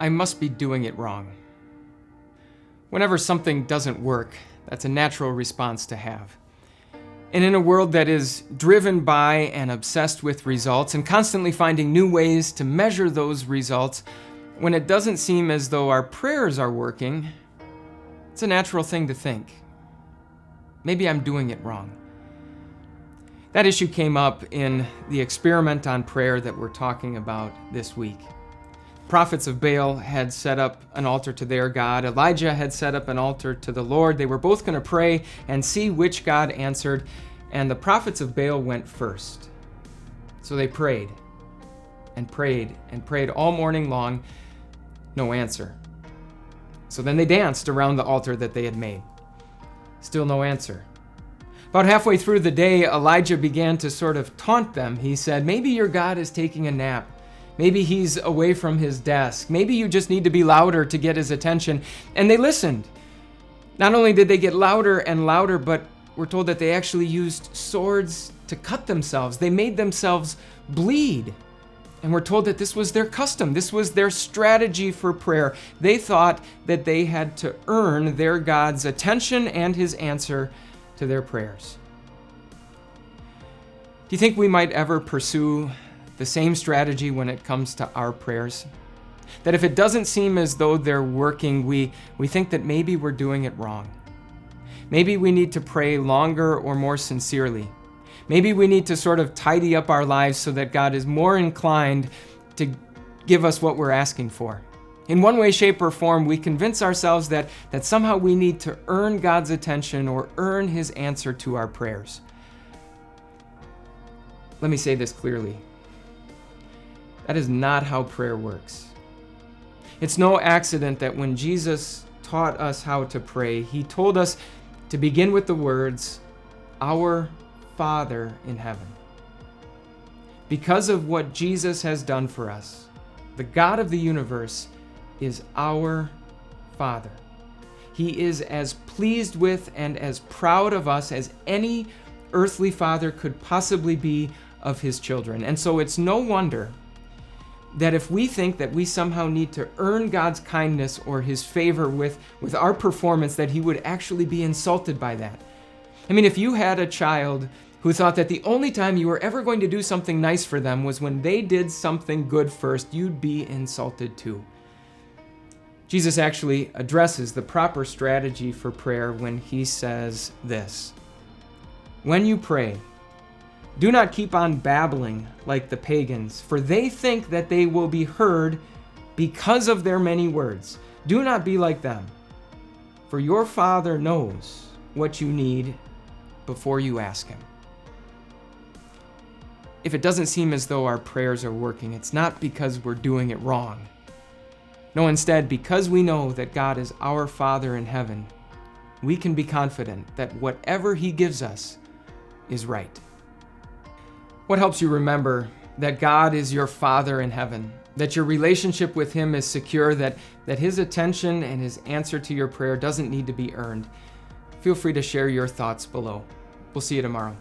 I must be doing it wrong. Whenever something doesn't work, that's a natural response to have. And in a world that is driven by and obsessed with results and constantly finding new ways to measure those results, when it doesn't seem as though our prayers are working, it's a natural thing to think, maybe I'm doing it wrong. That issue came up in the experiment on prayer that we're talking about this week. Prophets of Baal had set up an altar to their God. Elijah had set up an altar to the Lord. They were both going to pray and see which God answered, and the prophets of Baal went first. So they prayed and prayed and prayed all morning long, no answer. So then they danced around the altar that they had made. Still no answer. About halfway through the day, Elijah began to sort of taunt them. He said, maybe your God is taking a nap. Maybe he's away from his desk. Maybe you just need to be louder to get his attention. And they listened. Not only did they get louder and louder, but we're told that they actually used swords to cut themselves. They made themselves bleed. And we're told that this was their custom. This was their strategy for prayer. They thought that they had to earn their God's attention and his answer to their prayers. Do you think we might ever pursue the same strategy when it comes to our prayers? That if it doesn't seem as though they're working, we think that maybe we're doing it wrong. Maybe we need to pray longer or more sincerely. Maybe we need to sort of tidy up our lives so that God is more inclined to give us what we're asking for. In one way, shape, or form, we convince ourselves that somehow we need to earn God's attention or earn his answer to our prayers. Let me say this clearly. That is not how prayer works. It's no accident that when Jesus taught us how to pray, he told us to begin with the words, "Our Father in heaven." Because of what Jesus has done for us, the God of the universe is our Father. He is as pleased with and as proud of us as any earthly father could possibly be of his children. And so it's no wonder that if we think that we somehow need to earn God's kindness or his favor with our performance, that he would actually be insulted by that. I mean, if you had a child who thought that the only time you were ever going to do something nice for them was when they did something good first, you'd be insulted too. Jesus actually addresses the proper strategy for prayer when he says this: "When you pray, do not keep on babbling like the pagans, for they think that they will be heard because of their many words. Do not be like them, for your Father knows what you need before you ask him." If it doesn't seem as though our prayers are working, it's not because we're doing it wrong. No, instead, because we know that God is our Father in heaven, we can be confident that whatever he gives us is right. What helps you remember that God is your Father in heaven, that your relationship with him is secure, that his attention and his answer to your prayer doesn't need to be earned? Feel free to share your thoughts below. We'll see you tomorrow.